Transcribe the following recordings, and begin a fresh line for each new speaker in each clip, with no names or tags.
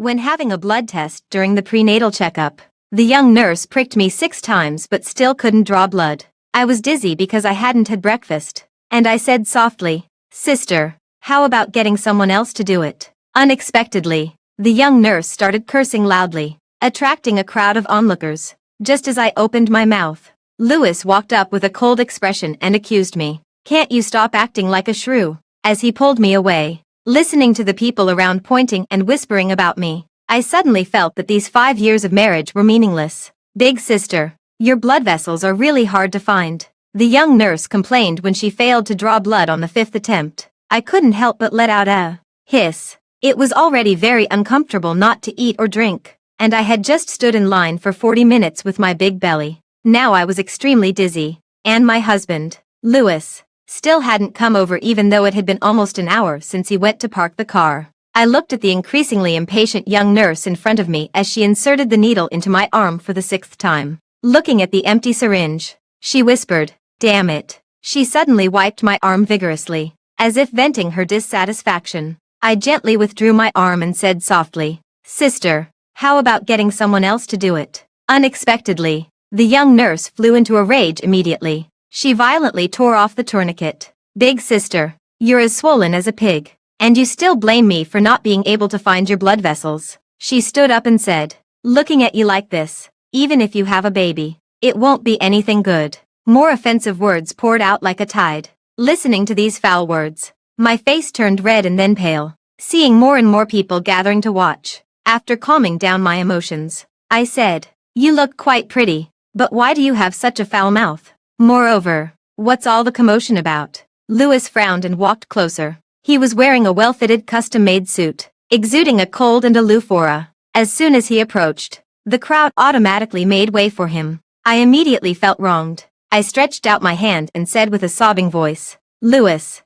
When having a blood test during the prenatal checkup, the young nurse pricked me 6 times but still couldn't draw blood. I was dizzy because I hadn't had breakfast, and I said softly, "Sister, how about getting someone else to do it?" Unexpectedly, the young nurse started cursing loudly, attracting a crowd of onlookers. Just as I opened my mouth, Lewis walked up with a cold expression and accused me. "Can't you stop acting like a shrew?" As he pulled me away, listening to the people around pointing and whispering about me, I suddenly felt that these 5 years of marriage were meaningless. "Big sister, your blood vessels are really hard to find," the young nurse complained when she failed to draw blood on the 5th attempt. I couldn't help but let out a hiss. It was already very uncomfortable not to eat or drink, and I had just stood in line for 40 minutes with my big belly. Now I was extremely dizzy, and my husband, Lewis, still hadn't come over even though it had been almost an hour since he went to park the car. I looked at the increasingly impatient young nurse in front of me as she inserted the needle into my arm for the 6th time. Looking at the empty syringe, she whispered, "Damn it." She suddenly wiped my arm vigorously, as if venting her dissatisfaction. I gently withdrew my arm and said softly, "Sister, how about getting someone else to do it?" Unexpectedly, the young nurse flew into a rage immediately. She violently tore off the tourniquet. "Big sister, you're as swollen as a pig, and you still blame me for not being able to find your blood vessels." She stood up and said, "Looking at you like this, even if you have a baby, it won't be anything good." More offensive words poured out like a tide. Listening to these foul words, my face turned red and then pale, seeing more and more people gathering to watch. After calming down my emotions, I said, "You look quite pretty, but why do you have such a foul mouth? Moreover, what's all the commotion about?" Lewis frowned and walked closer. He was wearing a well-fitted custom-made suit, exuding a cold and aloof aura. As soon as he approached, the crowd automatically made way for him. I immediately felt wronged. I stretched out my hand and said with a sobbing voice, "Lewis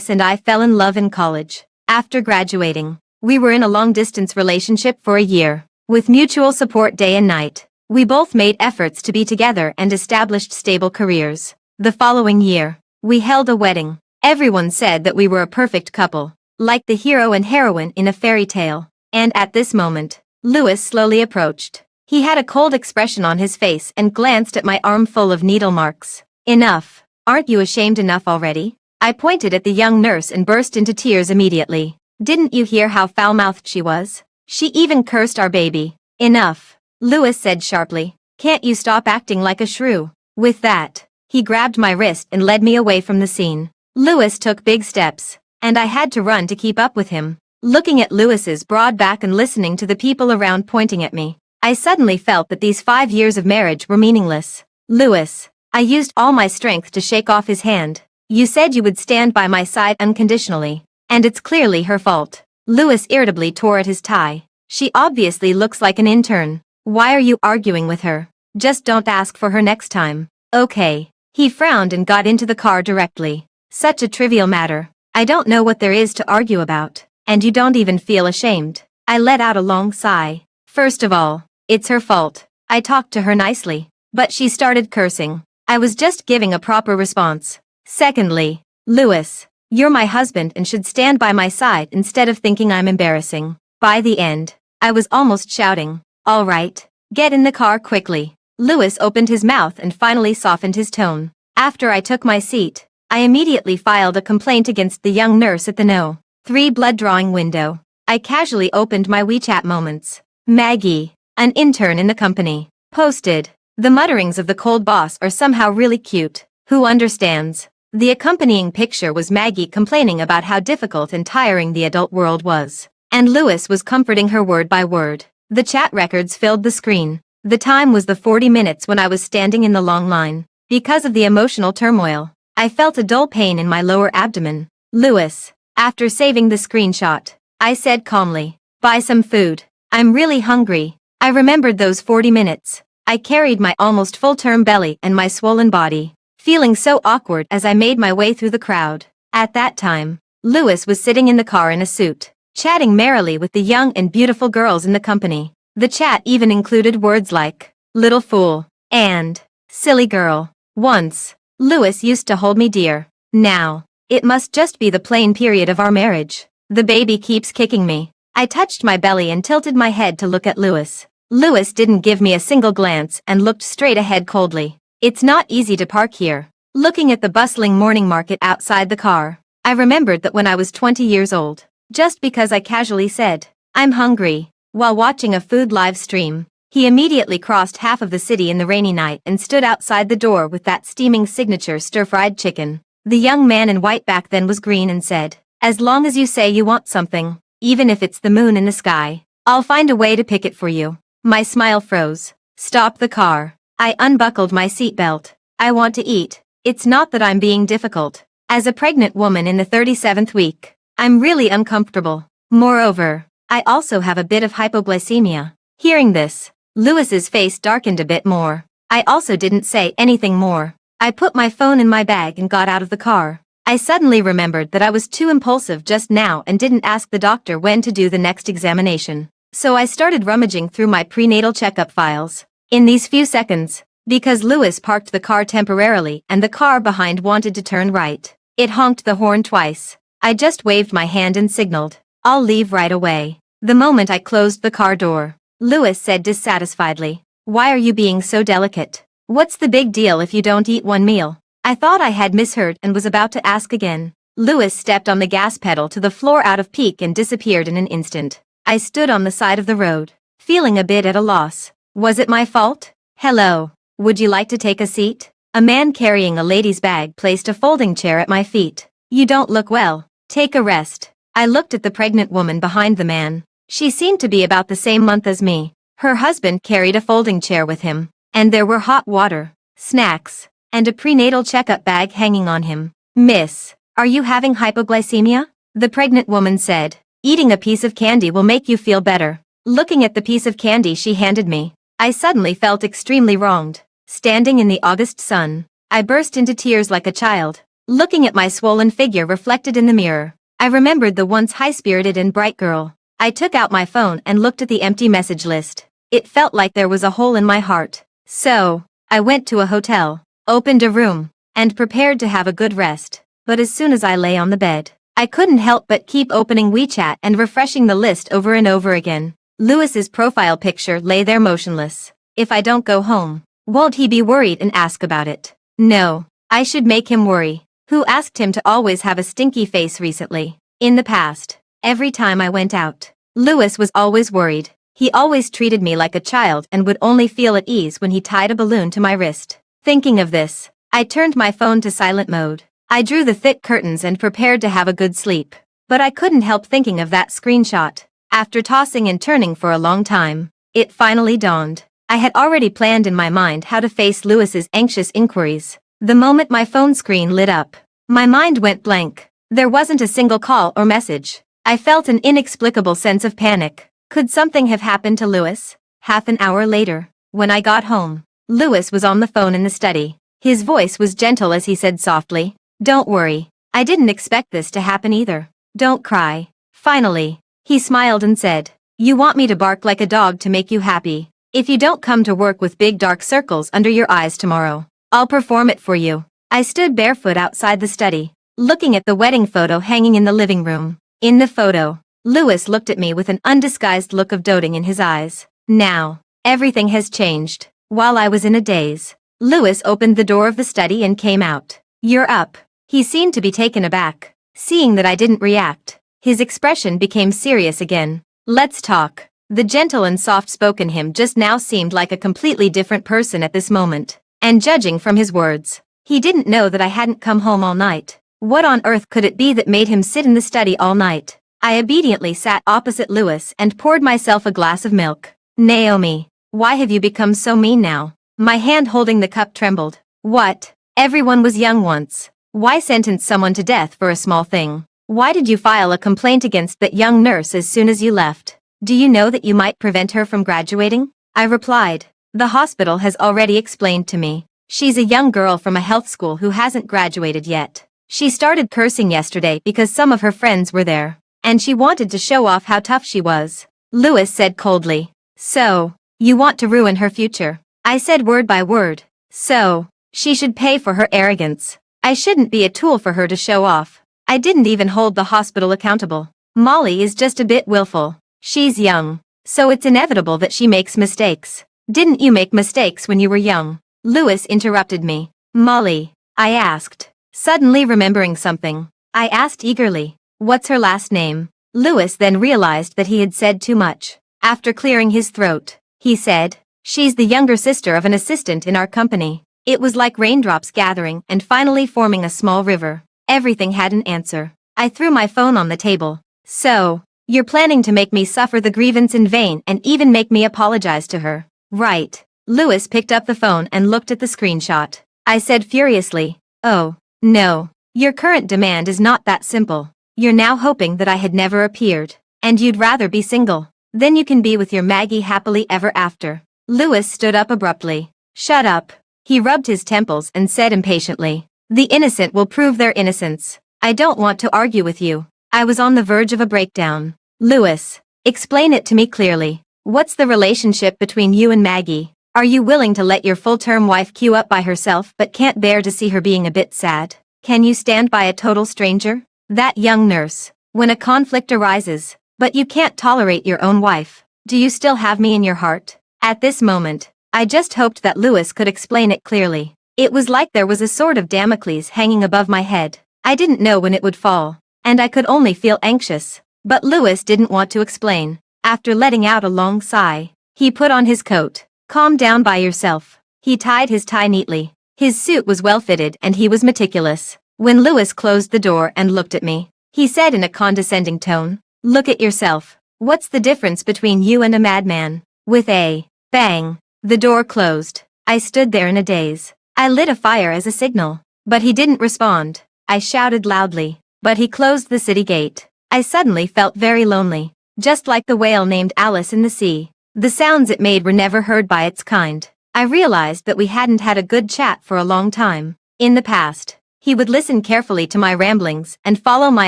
and I fell in love in college. After graduating, we were in a long-distance relationship for a year, with mutual support day and night. We both made efforts to be together and established stable careers. The following year, we held a wedding. Everyone said that we were a perfect couple, like the hero and heroine in a fairy tale." And at this moment, Lewis slowly approached. He had a cold expression on his face and glanced at my arm full of needle marks. "Enough. Aren't you ashamed enough already?" I pointed at the young nurse and burst into tears immediately. "Didn't you hear how foul-mouthed she was? She even cursed our baby." "Enough," Lewis said sharply. "Can't you stop acting like a shrew?" With that, he grabbed my wrist and led me away from the scene. Lewis took big steps, and I had to run to keep up with him. Looking at Lewis's broad back and listening to the people around pointing at me, I suddenly felt that these 5 years of marriage were meaningless. "Lewis," I used all my strength to shake off his hand. "You said you would stand by my side unconditionally, and it's clearly her fault." Lewis irritably tore at his tie. "She obviously looks like an intern. Why are you arguing with her? Just don't ask for her next time." "Okay." He frowned and got into the car directly. "Such a trivial matter. I don't know what there is to argue about, and you don't even feel ashamed." I let out a long sigh. "First of all, it's her fault. I talked to her nicely, but she started cursing. I was just giving a proper response. Secondly, Lewis, you're my husband and should stand by my side instead of thinking I'm embarrassing." By the end, I was almost shouting, "All right, get in the car quickly." Lewis opened his mouth and finally softened his tone. After I took my seat, I immediately filed a complaint against the young nurse at the No. 3 blood drawing window. I casually opened my WeChat moments. Maggie, an intern in the company, posted, "The mutterings of the cold boss are somehow really cute. Who understands?" The accompanying picture was Maggie complaining about how difficult and tiring the adult world was, and Lewis was comforting her word by word. The chat records filled the screen. The time was the 40 minutes when I was standing in the long line. Because of the emotional turmoil, I felt a dull pain in my lower abdomen. "Lewis," after saving the screenshot, I said calmly, "Buy some food. I'm really hungry." I remembered those 40 minutes. I carried my almost full-term belly and my swollen body, feeling so awkward as I made my way through the crowd. At that time, Lewis was sitting in the car in a suit, chatting merrily with the young and beautiful girls in the company. The chat even included words like, "little fool," and "silly girl." Once, Lewis used to hold me dear. Now, it must just be the plain period of our marriage. "The baby keeps kicking me," I touched my belly and tilted my head to look at Lewis. Lewis didn't give me a single glance and looked straight ahead coldly. It's not easy to park here. Looking at the bustling morning market outside the car, I remembered that when I was 20 years old, just because I casually said, "I'm hungry," while watching a food live stream, he immediately crossed half of the city in the rainy night and stood outside the door with that steaming signature stir-fried chicken. The young man in white back then was green and said, "As long as you say you want something, even if it's the moon in the sky, I'll find a way to pick it for you." My smile froze. Stop the car. I unbuckled my seatbelt. I want to eat. It's not that I'm being difficult. As a pregnant woman in the 37th week, I'm really uncomfortable. Moreover, I also have a bit of hypoglycemia. Hearing this, Lewis's face darkened a bit more. I also didn't say anything more. I put my phone in my bag and got out of the car. I suddenly remembered that I was too impulsive just now and didn't ask the doctor when to do the next examination. So I started rummaging through my prenatal checkup files. In these few seconds, because Lewis parked the car temporarily and the car behind wanted to turn right, it honked the horn twice. I just waved my hand and signaled, "I'll leave right away." The moment I closed the car door, Lewis said dissatisfiedly, "Why are you being so delicate? What's the big deal if you don't eat one meal?" I thought I had misheard and was about to ask again. Lewis stepped on the gas pedal to the floor out of pique and disappeared in an instant. I stood on the side of the road, feeling a bit at a loss. Was it my fault? "Hello. Would you like to take a seat?" A man carrying a lady's bag placed a folding chair at my feet. "You don't look well. Take a rest." I looked at the pregnant woman behind the man. She seemed to be about the same month as me. Her husband carried a folding chair with him, and there were hot water, snacks, and a prenatal checkup bag hanging on him. "Miss, are you having hypoglycemia?" the pregnant woman said. "Eating a piece of candy will make you feel better." Looking at the piece of candy she handed me, I suddenly felt extremely wronged. Standing in the August sun, I burst into tears like a child. Looking at my swollen figure reflected in the mirror, I remembered the once high-spirited and bright girl. I took out my phone and looked at the empty message list. It felt like there was a hole in my heart. So, I went to a hotel, opened a room, and prepared to have a good rest. But as soon as I lay on the bed, I couldn't help but keep opening WeChat and refreshing the list over and over again. Lewis's profile picture lay there motionless. If I don't go home, won't he be worried and ask about it? No, I should make him worry. Who asked him to always have a stinky face recently? In the past, every time I went out, Lewis was always worried. He always treated me like a child and would only feel at ease when he tied a balloon to my wrist. Thinking of this, I turned my phone to silent mode. I drew the thick curtains and prepared to have a good sleep. But I couldn't help thinking of that screenshot. After tossing and turning for a long time, it finally dawned. I had already planned in my mind how to face Lewis's anxious inquiries. The moment my phone screen lit up, my mind went blank. There wasn't a single call or message. I felt an inexplicable sense of panic. Could something have happened to Lewis? Half an hour later, when I got home, Lewis was on the phone in the study. His voice was gentle as he said softly, "Don't worry. I didn't expect this to happen either. Don't cry." Finally, he smiled and said, "You want me to bark like a dog to make you happy. If you don't come to work with big dark circles under your eyes tomorrow, I'll perform it for you." I stood barefoot outside the study, looking at the wedding photo hanging in the living room. In the photo, Lewis looked at me with an undisguised look of doting in his eyes. Now, everything has changed. While I was in a daze, Lewis opened the door of the study and came out. "You're up." He seemed to be taken aback. Seeing that I didn't react, his expression became serious again. "Let's talk." The gentle and soft-spoken him just now seemed like a completely different person at this moment. And judging from his words, he didn't know that I hadn't come home all night. What on earth could it be that made him sit in the study all night? I obediently sat opposite Lewis and poured myself a glass of milk. "Naomi, why have you become so mean now?" My hand holding the cup trembled. "What? Everyone was young once. Why sentence someone to death for a small thing? Why did you file a complaint against that young nurse as soon as you left? Do you know that you might prevent her from graduating?" I replied, "The hospital has already explained to me. She's a young girl from a health school who hasn't graduated yet. She started cursing yesterday because some of her friends were there, and she wanted to show off how tough she was." Lewis said coldly, "So, you want to ruin her future?" I said word by word, "So, she should pay for her arrogance. I shouldn't be a tool for her to show off. I didn't even hold the hospital accountable. Molly is just a bit willful." She's young, so it's inevitable that she makes mistakes. Didn't you make mistakes when you were young? Lewis interrupted me. Molly, I asked, suddenly remembering something. I asked eagerly, what's her last name? Lewis then realized that he had said too much. After clearing his throat, he said, she's the younger sister of an assistant in our company. It was like raindrops gathering and finally forming a small river. Everything had an answer. I threw my phone on the table. So, you're planning to make me suffer the grievance in vain and even make me apologize to her. Right. Lewis picked up the phone and looked at the screenshot. I said furiously, oh, no. Your current demand is not that simple. You're now hoping that I had never appeared, and you'd rather be single. Then you can be with your Maggie happily ever after. Lewis stood up abruptly. Shut up. He rubbed his temples and said impatiently, the innocent will prove their innocence. I don't want to argue with you. I was on the verge of a breakdown. Lewis, explain it to me clearly. What's the relationship between you and Maggie? Are you willing to let your full-term wife queue up by herself but can't bear to see her being a bit sad? Can you stand by a total stranger? That young nurse. When a conflict arises, but you can't tolerate your own wife, do you still have me in your heart? At this moment, I just hoped that Lewis could explain it clearly. It was like there was a sword of Damocles hanging above my head. I didn't know when it would fall, and I could only feel anxious. But Lewis didn't want to explain. After letting out a long sigh, he put on his coat. Calm down by yourself. He tied his tie neatly. His suit was well fitted and he was meticulous. When Lewis closed the door and looked at me, he said in a condescending tone, look at yourself. What's the difference between you and a madman? With a bang, the door closed. I stood there in a daze. I lit a fire as a signal, but he didn't respond. I shouted loudly, but he closed the city gate. I suddenly felt very lonely, just like the whale named Alice in the sea. The sounds it made were never heard by its kind. I realized that we hadn't had a good chat for a long time. In the past, he would listen carefully to my ramblings and follow my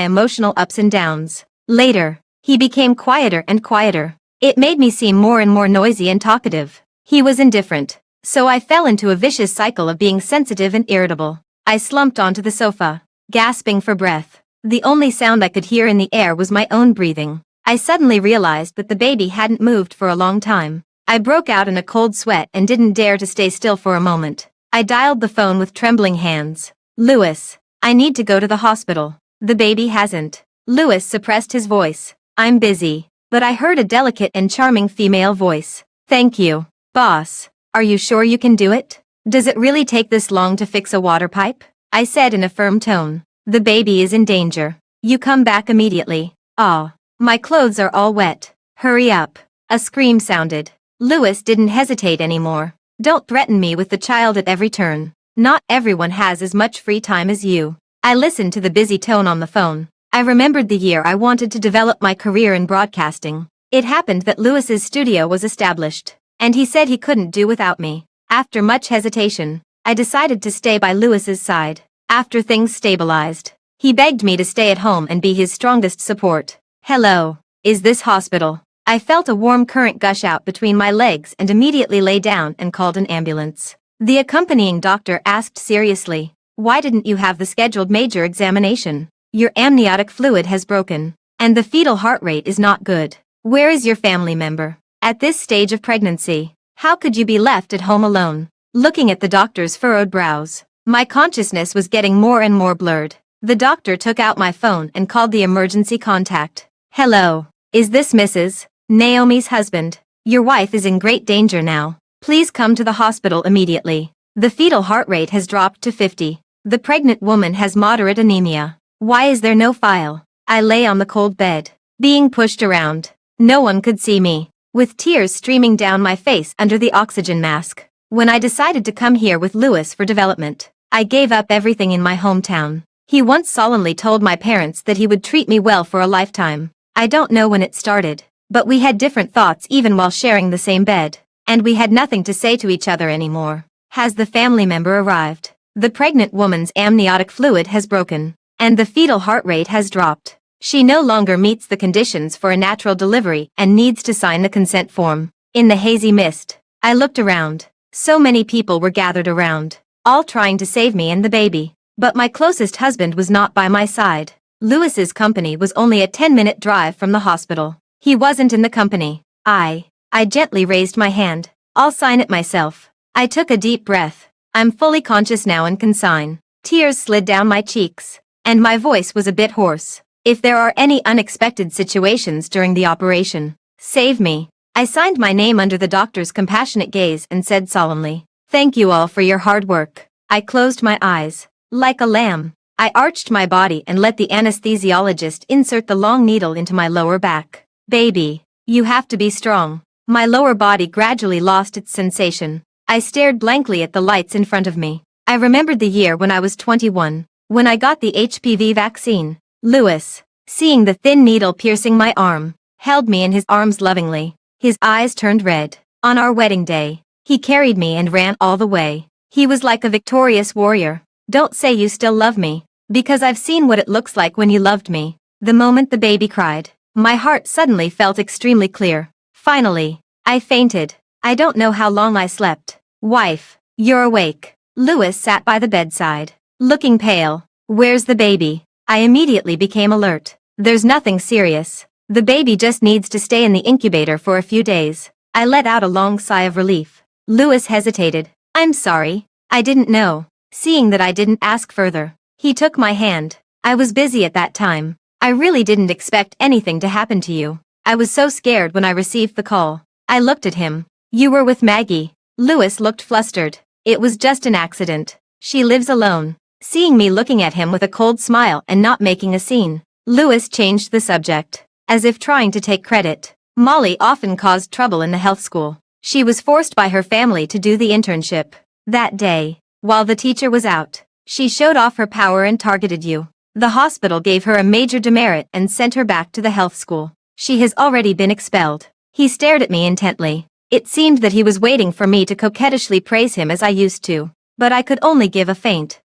emotional ups and downs. Later, he became quieter and quieter. It made me seem more and more noisy and talkative. He was indifferent, so I fell into a vicious cycle of being sensitive and irritable. I slumped onto the sofa, gasping for breath. The only sound I could hear in the air was my own breathing. I suddenly realized that the baby hadn't moved for a long time. I broke out in a cold sweat and didn't dare to stay still for a moment. I dialed the phone with trembling hands. Lewis, I need to go to the hospital. The baby hasn't. Lewis suppressed his voice. I'm busy. But I heard a delicate and charming female voice. Thank you, boss. Are you sure you can do it? Does it really take this long to fix a water pipe? I said in a firm tone. The baby is in danger. You come back immediately. Ah. My clothes are all wet. Hurry up. A scream sounded. Lewis didn't hesitate anymore. Don't threaten me with the child at every turn. Not everyone has as much free time as you. I listened to the busy tone on the phone. I remembered the year I wanted to develop my career in broadcasting. It happened that Lewis's studio was established, and he said he couldn't do without me. After much hesitation, I decided to stay by Lewis's side. After things stabilized, he begged me to stay at home and be his strongest support. Hello, is this hospital? I felt a warm current gush out between my legs and immediately lay down and called an ambulance. The accompanying doctor asked seriously, why didn't you have the scheduled major examination? Your amniotic fluid has broken, and the fetal heart rate is not good. Where is your family member? At this stage of pregnancy, how could you be left at home alone? Looking at the doctor's furrowed brows, my consciousness was getting more and more blurred. The doctor took out my phone and called the emergency contact. Hello, is this Mrs. Naomi's husband? Your wife is in great danger now. Please come to the hospital immediately. The fetal heart rate has dropped to 50. The pregnant woman has moderate anemia. Why is there no file? I lay on the cold bed, being pushed around. No one could see me, with tears streaming down my face under the oxygen mask. When I decided to come here with Lewis for development, I gave up everything in my hometown. He once solemnly told my parents that he would treat me well for a lifetime. I don't know when it started, but we had different thoughts even while sharing the same bed, and we had nothing to say to each other anymore. Has the family member arrived? The pregnant woman's amniotic fluid has broken, and the fetal heart rate has dropped. She no longer meets the conditions for a natural delivery and needs to sign the consent form. In the hazy mist, I looked around. So many people were gathered around, all trying to save me and the baby. But my closest husband was not by my side. Lewis's company was only a 10-minute drive from the hospital. He wasn't in the company. I gently raised my hand. I'll sign it myself. I took a deep breath. I'm fully conscious now and consign. Tears slid down my cheeks, and my voice was a bit hoarse. If there are any unexpected situations during the operation, save me. I signed my name under the doctor's compassionate gaze and said solemnly, "Thank you all for your hard work." I closed my eyes. Like a lamb, I arched my body and let the anesthesiologist insert the long needle into my lower back. "Baby, you have to be strong." My lower body gradually lost its sensation. I stared blankly at the lights in front of me. I remembered the year when I was 21, when I got the HPV vaccine. Louis, seeing the thin needle piercing my arm, held me in his arms lovingly. His eyes turned red. On our wedding day, he carried me and ran all the way. He was like a victorious warrior. "Don't say you still love me, because I've seen what it looks like when you loved me." The moment the baby cried, my heart suddenly felt extremely clear. Finally, I fainted. I don't know how long I slept. "Wife, you're awake." Louis sat by the bedside, looking pale. "Where's the baby?" I immediately became alert. "There's nothing serious. The baby just needs to stay in the incubator for a few days." I let out a long sigh of relief. Louis hesitated. "I'm sorry. I didn't know." Seeing that I didn't ask further, he took my hand. "I was busy at that time. I really didn't expect anything to happen to you. I was so scared when I received the call." I looked at him. "You were with Maggie." Louis looked flustered. "It was just an accident. She lives alone." Seeing me looking at him with a cold smile and not making a scene, Louis changed the subject, as if trying to take credit. "Molly often caused trouble in the health school. She was forced by her family to do the internship. That day, while the teacher was out, she showed off her power and targeted you. The hospital gave her a major demerit and sent her back to the health school. She has already been expelled." He stared at me intently. It seemed that he was waiting for me to coquettishly praise him as I used to, but I could only give a faint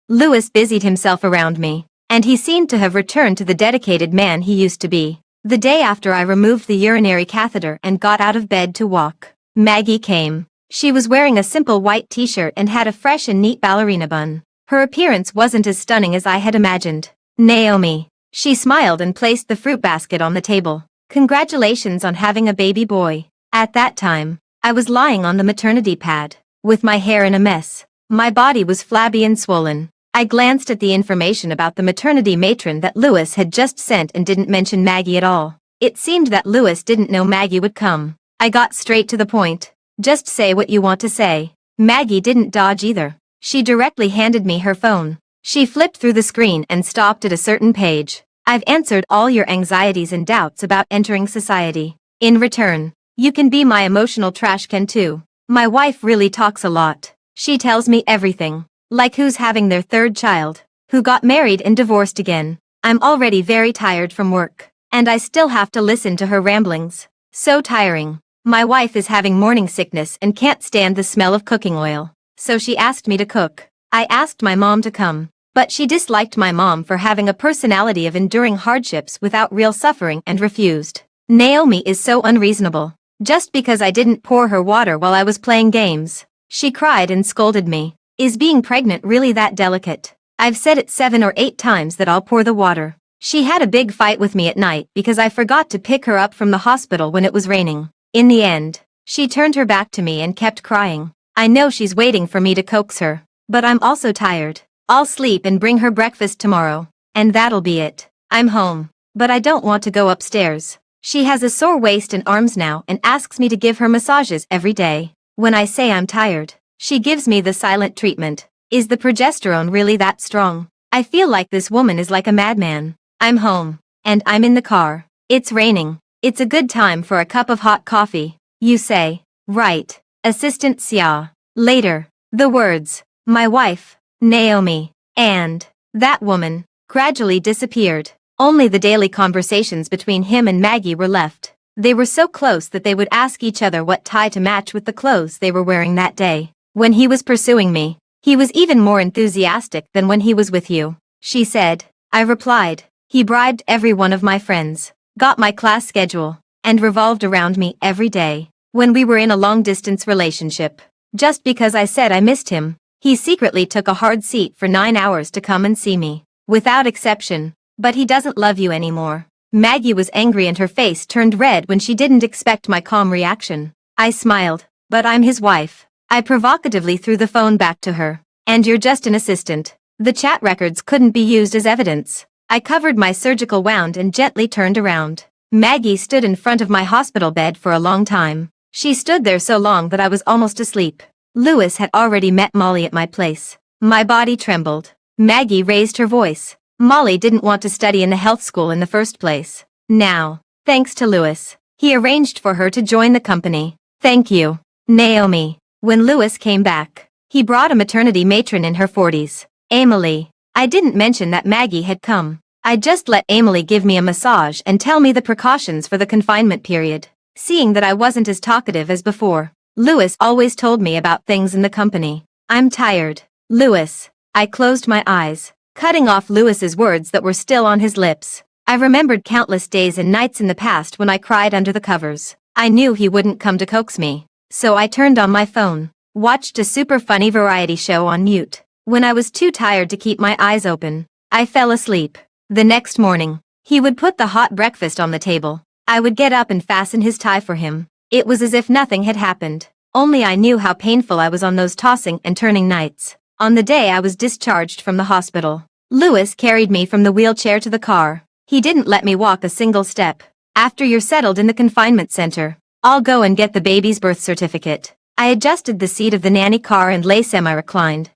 Louis busied himself around me, and he seemed to have returned to the dedicated man he used to be. The day after I removed the urinary catheter and got out of bed to walk, Maggie came. She was wearing a simple white t-shirt and had a fresh and neat ballerina bun. Her appearance wasn't as stunning as I had imagined. "Naomi." She smiled and placed the fruit basket on the table. "Congratulations on having a baby boy." At that time, I was lying on the maternity pad, with my hair in a mess. My body was flabby and swollen. I glanced at the information about the maternity matron that Louis had just sent and didn't mention Maggie at all. It seemed that Louis didn't know Maggie would come. I got straight to the point. "Just say what you want to say." Maggie didn't dodge either. She directly handed me her phone. She flipped through the screen and stopped at a certain page. "I've answered all your anxieties and doubts about entering society. In return, you can be my emotional trash can too." My wife really talks a lot. She tells me everything, like who's having their third child, who got married and divorced again. I'm already very tired from work, and I still have to listen to her ramblings. So tiring. My wife is having morning sickness and can't stand the smell of cooking oil, so she asked me to cook. I asked my mom to come, but she disliked my mom for having a personality of enduring hardships without real suffering and refused. Naomi is so unreasonable. Just because I didn't pour her water while I was playing games, she cried and scolded me. Is being pregnant really that delicate? I've said it 7 or 8 times that I'll pour the water. She had a big fight with me at night because I forgot to pick her up from the hospital when it was raining. In the end, she turned her back to me and kept crying. I know she's waiting for me to coax her, but I'm also tired. I'll sleep and bring her breakfast tomorrow, and that'll be it. I'm home, but I don't want to go upstairs. She has a sore waist and arms now and asks me to give her massages every day. When I say I'm tired, she gives me the silent treatment. Is the progesterone really that strong? I feel like this woman is like a madman. I'm home, and I'm in the car. It's raining. It's a good time for a cup of hot coffee, you say. Right. Assistant Xia. Later. The words, my wife, Naomi, and that woman, gradually disappeared. Only the daily conversations between him and Maggie were left. They were so close that they would ask each other what tie to match with the clothes they were wearing that day. When he was pursuing me, he was even more enthusiastic than when he was with you, she said. I replied. He bribed every one of my friends, got my class schedule, and revolved around me every day. When we were in a long-distance relationship, just because I said I missed him, he secretly took a hard seat for 9 hours to come and see me. Without exception. But he doesn't love you anymore. Maggie was angry and her face turned red when she didn't expect my calm reaction. I smiled. But I'm his wife. I provocatively threw the phone back to her. And you're just an assistant. The chat records couldn't be used as evidence. I covered my surgical wound and gently turned around. Maggie stood in front of my hospital bed for a long time. She stood there so long that I was almost asleep. Lewis had already met Molly at my place. My body trembled. Maggie raised her voice. Molly didn't want to study in the health school in the first place. Now, thanks to Lewis, he arranged for her to join the company. Thank you, Naomi. When Lewis came back, he brought a maternity matron in her 40s. Emily. I didn't mention that Maggie had come. I just let Emily give me a massage and tell me the precautions for the confinement period. Seeing that I wasn't as talkative as before, Lewis always told me about things in the company. I'm tired. Lewis. I closed my eyes, cutting off Lewis's words that were still on his lips. I remembered countless days and nights in the past when I cried under the covers. I knew he wouldn't come to coax me. So I turned on my phone, watched a super funny variety show on mute. When I was too tired to keep my eyes open, I fell asleep. The next morning, he would put the hot breakfast on the table. I would get up and fasten his tie for him. It was as if nothing had happened. Only I knew how painful I was on those tossing and turning nights. On the day I was discharged from the hospital, Lewis carried me from the wheelchair to the car. He didn't let me walk a single step. After you're settled in the confinement center, I'll go and get the baby's birth certificate. I adjusted the seat of the nanny car and lay semi-reclined.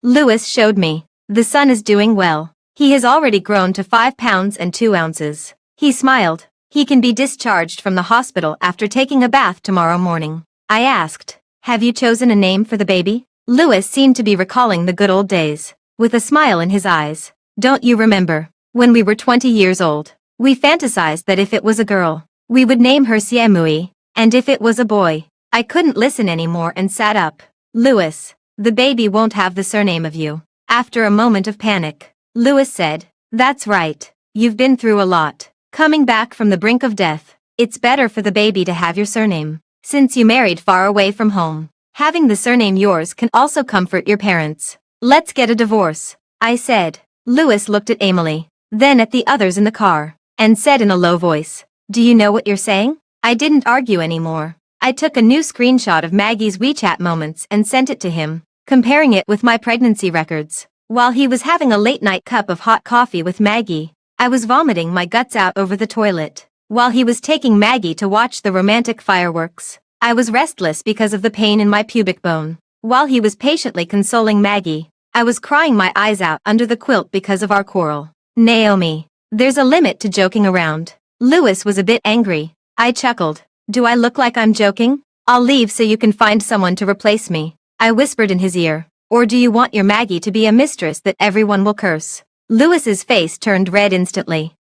Lewis showed me. The son is doing well. He has already grown to 5 pounds and 2 ounces. He smiled. He can be discharged from the hospital after taking a bath tomorrow morning. I asked, have you chosen a name for the baby? Lewis seemed to be recalling the good old days, with a smile in his eyes. Don't you remember, when we were 20 years old, we fantasized that if it was a girl, we would name her Siamui, and if it was a boy, I couldn't listen anymore and sat up. Lewis, the baby won't have the surname of you. After a moment of panic, Lewis said, that's right, you've been through a lot. Coming back from the brink of death, it's better for the baby to have your surname. Since you married far away from home, having the surname yours can also comfort your parents. Let's get a divorce, I said. Lewis looked at Emily, then at the others in the car, and said in a low voice, do you know what you're saying? I didn't argue anymore. I took a new screenshot of Maggie's WeChat moments and sent it to him, comparing it with my pregnancy records. While he was having a late-night cup of hot coffee with Maggie, I was vomiting my guts out over the toilet. While he was taking Maggie to watch the romantic fireworks, I was restless because of the pain in my pubic bone. While he was patiently consoling Maggie, I was crying my eyes out under the quilt because of our quarrel. Naomi, there's a limit to joking around. Lewis was a bit angry. I chuckled. Do I look like I'm joking? I'll leave so you can find someone to replace me, I whispered in his ear. Or do you want your Maggie to be a mistress that everyone will curse? Lewis's face turned red instantly.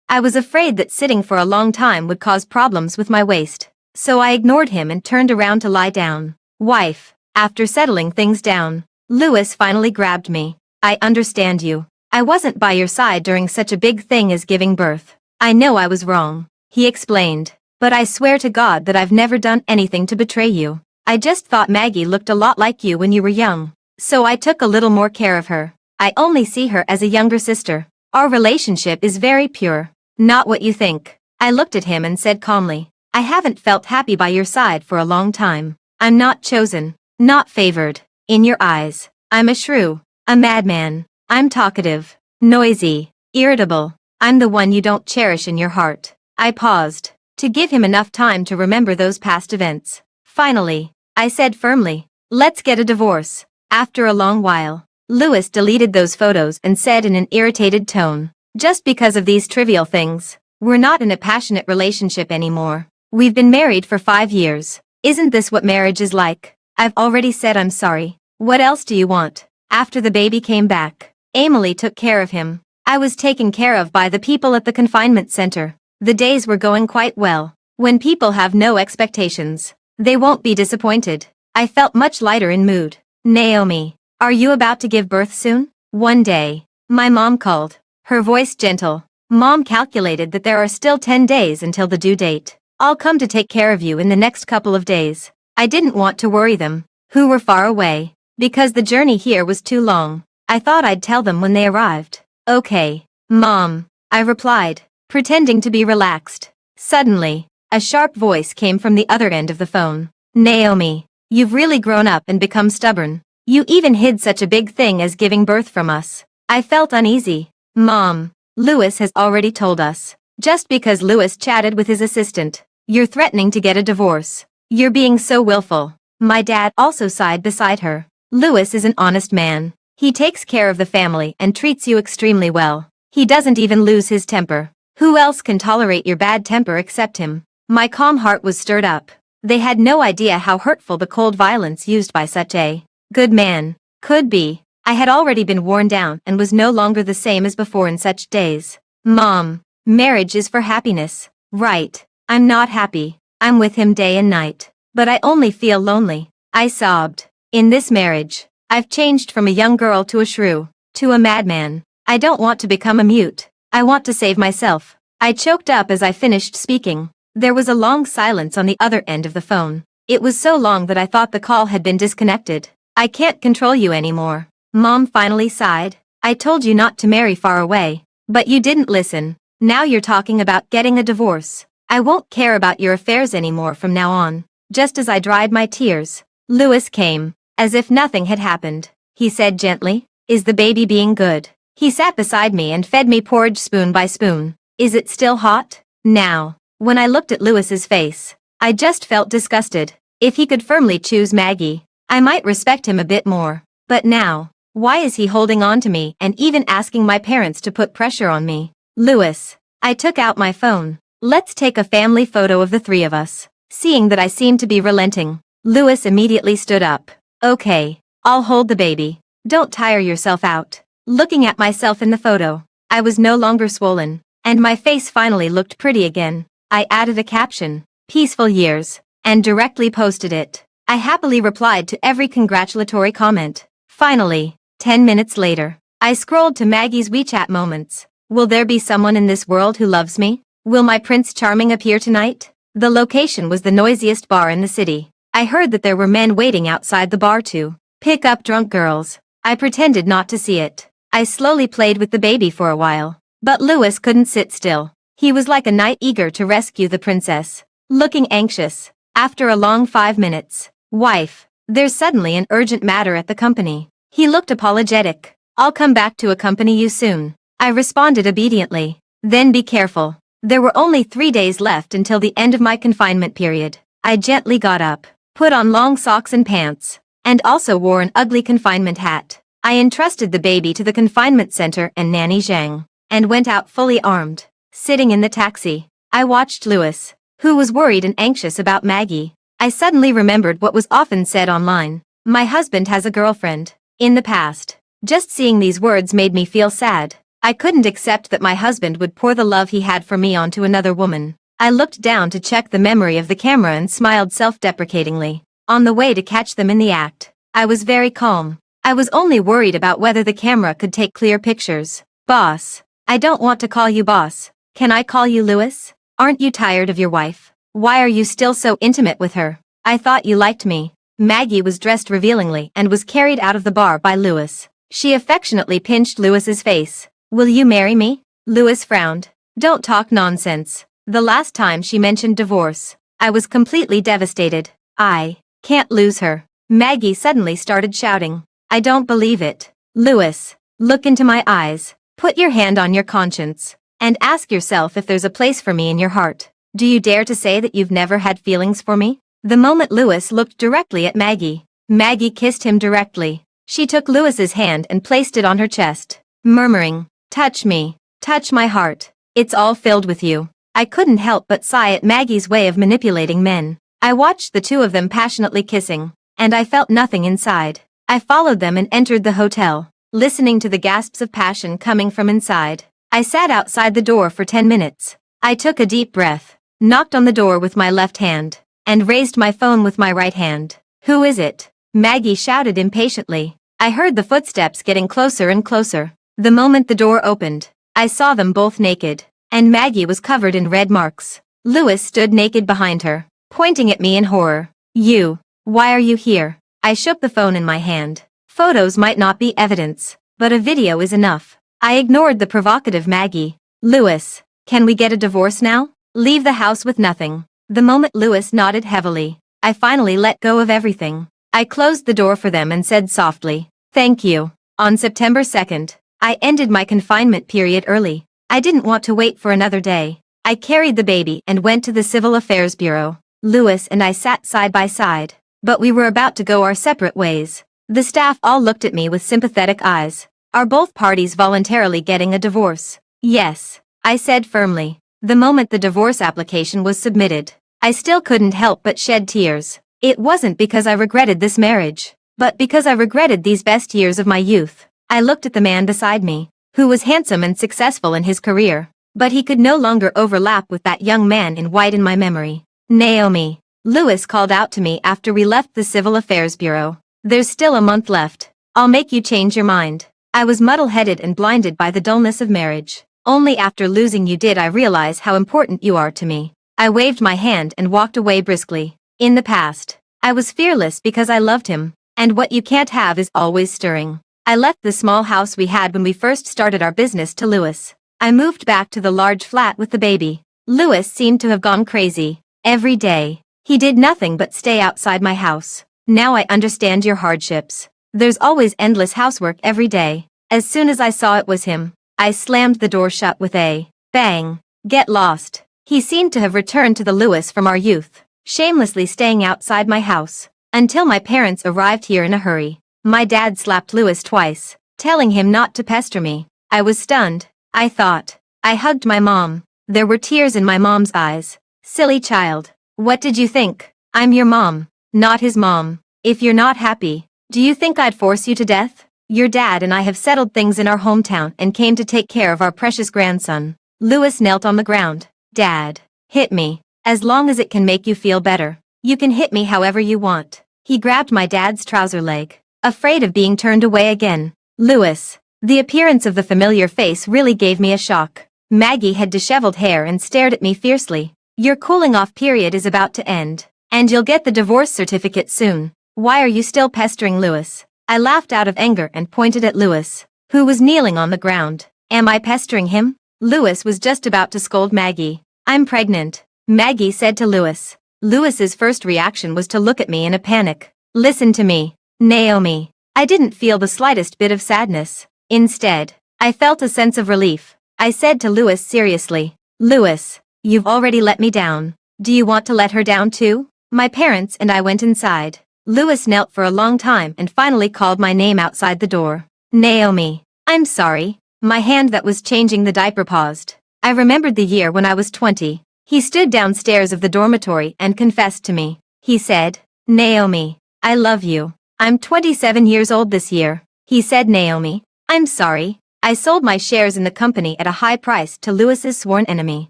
I was afraid that sitting for a long time would cause problems with my waist. So I ignored him and turned around to lie down. Wife. After settling things down, Lewis finally grabbed me. I understand you. I wasn't by your side during such a big thing as giving birth. I know I was wrong, he explained. But I swear to God that I've never done anything to betray you. I just thought Maggie looked a lot like you when you were young. So I took a little more care of her. I only see her as a younger sister. Our relationship is very pure. Not what you think. I looked at him and said calmly, I haven't felt happy by your side for a long time. I'm not chosen, not favored. In your eyes, I'm a shrew, a madman. I'm talkative, noisy, irritable. I'm the one you don't cherish in your heart. I paused, to give him enough time to remember those past events. Finally, I said firmly, let's get a divorce. After a long while, Lewis deleted those photos and said in an irritated tone, just because of these trivial things, we're not in a passionate relationship anymore. We've been married for 5 years. Isn't this what marriage is like? I've already said I'm sorry. What else do you want? After the baby came back, Emily took care of him. I was taken care of by the people at the confinement center. The days were going quite well. When people have no expectations, they won't be disappointed. I felt much lighter in mood. Naomi, are you about to give birth soon? One day, my mom called, her voice gentle. Mom calculated that there are still 10 days until the due date. I'll come to take care of you in the next couple of days. I didn't want to worry them, who were far away, because the journey here was too long. I thought I'd tell them when they arrived. Okay, Mom, I replied, pretending to be relaxed. Suddenly, a sharp voice came from the other end of the phone. Naomi, you've really grown up and become stubborn. You even hid such a big thing as giving birth from us. I felt uneasy. Mom, Louis has already told us. Just because Louis chatted with his assistant, you're threatening to get a divorce. You're being so willful. My dad also sighed beside her. Louis is an honest man. He takes care of the family and treats you extremely well. He doesn't even lose his temper. Who else can tolerate your bad temper except him? My calm heart was stirred up. They had no idea how hurtful the cold violence used by such a good man could be. I had already been worn down and was no longer the same as before in such days. Mom, marriage is for happiness, right? I'm not happy. I'm with him day and night. But I only feel lonely. I sobbed. In this marriage, I've changed from a young girl to a shrew, to a madman. I don't want to become a mute. I want to save myself. I choked up as I finished speaking. There was a long silence on the other end of the phone. It was so long that I thought the call had been disconnected. I can't control you anymore. Mom finally sighed. I told you not to marry far away, but you didn't listen. Now you're talking about getting a divorce. I won't care about your affairs anymore from now on. Just as I dried my tears, Louis came, as if nothing had happened. He said gently, "Is the baby being good?" He sat beside me and fed me porridge spoon by spoon. "Is it still hot?" Now, when I looked at Louis's face, I just felt disgusted. If he could firmly choose Maggie, I might respect him a bit more. But now, why is he holding on to me and even asking my parents to put pressure on me? Louis, I took out my phone. Let's take a family photo of the three of us. Seeing that I seemed to be relenting, Louis immediately stood up. Okay, I'll hold the baby. Don't tire yourself out. Looking at myself in the photo, I was no longer swollen, and my face finally looked pretty again. I added a caption, "Peaceful years," and directly posted it. I happily replied to every congratulatory comment. Finally, 10 minutes later, I scrolled to Maggie's WeChat moments. Will there be someone in this world who loves me? Will my Prince Charming appear tonight? The location was the noisiest bar in the city. I heard that there were men waiting outside the bar to pick up drunk girls. I pretended not to see it. I slowly played with the baby for a while. But Louis couldn't sit still. He was like a knight eager to rescue the princess. Looking anxious. After a long 5 minutes. Wife, there's suddenly an urgent matter at the company. He looked apologetic. I'll come back to accompany you soon. I responded obediently. Then be careful. There were only 3 days left until the end of my confinement period. I gently got up, put on long socks and pants, and also wore an ugly confinement hat. I entrusted the baby to the confinement center and Nanny Zhang, and went out fully armed. Sitting in the taxi, I watched Louis, who was worried and anxious about Maggie. I suddenly remembered what was often said online. My husband has a girlfriend. In the past. Just seeing these words made me feel sad. I couldn't accept that my husband would pour the love he had for me onto another woman. I looked down to check the memory of the camera and smiled self-deprecatingly. On the way to catch them in the act, I was very calm. I was only worried about whether the camera could take clear pictures. Boss. I don't want to call you boss. Can I call you Louis? Aren't you tired of your wife? Why are you still so intimate with her? I thought you liked me. Maggie was dressed revealingly and was carried out of the bar by Louis. She affectionately pinched Louis's face. Will you marry me? Louis frowned. Don't talk nonsense. The last time she mentioned divorce, I was completely devastated. I can't lose her. Maggie suddenly started shouting. I don't believe it. Louis, look into my eyes. Put your hand on your conscience. And ask yourself if there's a place for me in your heart. Do you dare to say that you've never had feelings for me? The moment Louis looked directly at Maggie, Maggie kissed him directly. She took Louis's hand and placed it on her chest, murmuring, touch me, touch my heart. It's all filled with you. I couldn't help but sigh at Maggie's way of manipulating men. I watched the two of them passionately kissing, and I felt nothing inside. I followed them and entered the hotel, listening to the gasps of passion coming from inside. I sat outside the door for 10 minutes. I took a deep breath, knocked on the door with my left hand, and raised my phone with my right hand. Who is it? Maggie shouted impatiently. I heard the footsteps getting closer and closer. The moment the door opened, I saw them both naked, and Maggie was covered in red marks. Louis stood naked behind her, pointing at me in horror. You, why are you here? I shook the phone in my hand. Photos might not be evidence, but a video is enough. I ignored the provocative Maggie. Louis, Can we get a divorce now? Leave the house with nothing. The moment Louis nodded heavily, I finally let go of everything. I closed the door for them and said softly, "Thank you." On September 2nd, I ended my confinement period early. I didn't want to wait for another day. I carried the baby and went to the Civil Affairs Bureau. Louis and I sat side by side, but we were about to go our separate ways. The staff all looked at me with sympathetic eyes. Are both parties voluntarily getting a divorce? Yes, I said firmly. The moment the divorce application was submitted, I still couldn't help but shed tears. It wasn't because I regretted this marriage, but because I regretted these best years of my youth. I looked at the man beside me, who was handsome and successful in his career, but he could no longer overlap with that young man in white in my memory. "Naomi," Louis called out to me after we left the Civil Affairs Bureau. "There's still a month left. I'll make you change your mind." I was muddle-headed and blinded by the dullness of marriage. Only after losing you did I realize how important you are to me. I waved my hand and walked away briskly. In the past, I was fearless because I loved him, and what you can't have is always stirring. I left the small house we had when we first started our business to Louis. I moved back to the large flat with the baby. Louis seemed to have gone crazy. Every day, he did nothing but stay outside my house. Now I understand your hardships. There's always endless housework every day. As soon as I saw it was him, I slammed the door shut with a bang. Get lost. He seemed to have returned to the Louis from our youth, shamelessly staying outside my house, until my parents arrived here in a hurry. My dad slapped Louis twice, telling him not to pester me. I was stunned, I thought. I hugged my mom. There were tears in my mom's eyes. "Silly child. What did you think? I'm your mom, not his mom. If you're not happy, do you think I'd force you to death? Your dad and I have settled things in our hometown and came to take care of our precious grandson." Louis knelt on the ground. "Dad, hit me. As long as it can make you feel better. You can hit me however you want." He grabbed my dad's trouser leg, afraid of being turned away again. "Louis." The appearance of the familiar face really gave me a shock. Maggie had disheveled hair and stared at me fiercely. "Your cooling off period is about to end, and you'll get the divorce certificate soon. Why are you still pestering Louis?" I laughed out of anger and pointed at Louis, who was kneeling on the ground. "Am I pestering him?" Louis was just about to scold Maggie. "I'm pregnant," Maggie said to Louis. Louis's first reaction was to look at me in a panic. "Listen to me, Naomi." I didn't feel the slightest bit of sadness. Instead, I felt a sense of relief. I said to Louis seriously, "Louis, you've already let me down. Do you want to let her down too?" My parents and I went inside. Louis knelt for a long time and finally called my name outside the door. "Naomi." "I'm sorry." My hand that was changing the diaper paused. I remembered the year when I was 20. He stood downstairs of the dormitory and confessed to me. He said, "Naomi, I love you. I'm 27 years old this year." He said, "Naomi, I'm sorry. I sold my shares in the company at a high price to Louis's sworn enemy.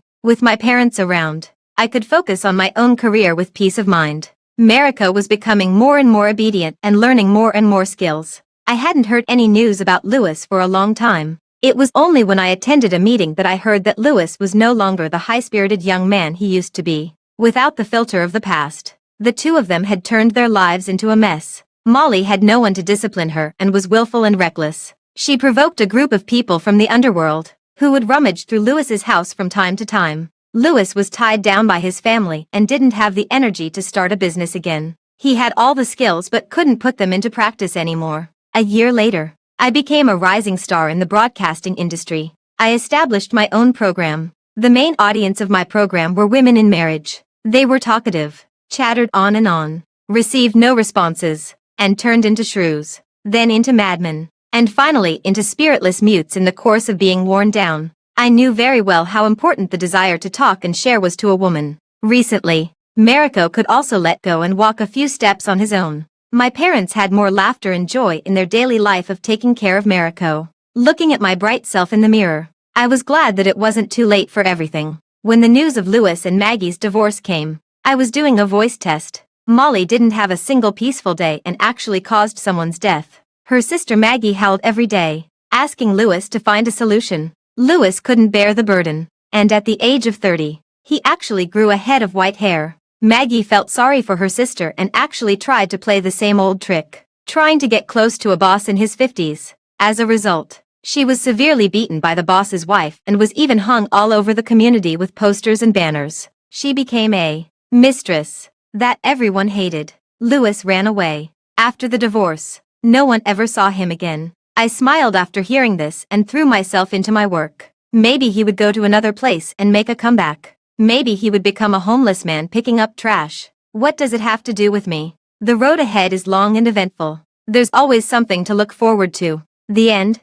With my parents around, I could focus on my own career with peace of mind." Marika was becoming more and more obedient and learning more and more skills. I hadn't heard any news about Louis for a long time. It was only when I attended a meeting that I heard that Louis was no longer the high-spirited young man he used to be. Without the filter of the past, the two of them had turned their lives into a mess. Molly had no one to discipline her and was willful and reckless. She provoked a group of people from the underworld, who would rummage through Louis's house from time to time. Louis was tied down by his family and didn't have the energy to start a business again. He had all the skills but couldn't put them into practice anymore. A year later, I became a rising star in the broadcasting industry. I established my own program. The main audience of my program were women in marriage. They were talkative, chattered on, received no responses, and turned into shrews, then into madmen, and finally into spiritless mutes in the course of being worn down. I knew very well how important the desire to talk and share was to a woman. Recently, Mariko could also let go and walk a few steps on his own. My parents had more laughter and joy in their daily life of taking care of Mariko. Looking at my bright self in the mirror, I was glad that it wasn't too late for everything. When the news of Louis and Maggie's divorce came, I was doing a voice test. Molly didn't have a single peaceful day and actually caused someone's death. Her sister Maggie howled every day, asking Louis to find a solution. Louis couldn't bear the burden, and at the age of 30, he actually grew a head of white hair. Maggie felt sorry for her sister and actually tried to play the same old trick, trying to get close to a boss in his 50s. As a result, She was severely beaten by the boss's wife and was even hung all over the community with posters and banners. She became a mistress that everyone hated. Louis ran away. After the divorce, no one ever saw him again. I smiled after hearing this and threw myself into my work. Maybe he would go to another place and make a comeback. Maybe he would become a homeless man picking up trash. What does it have to do with me? The road ahead is long and eventful. There's always something to look forward to. The end.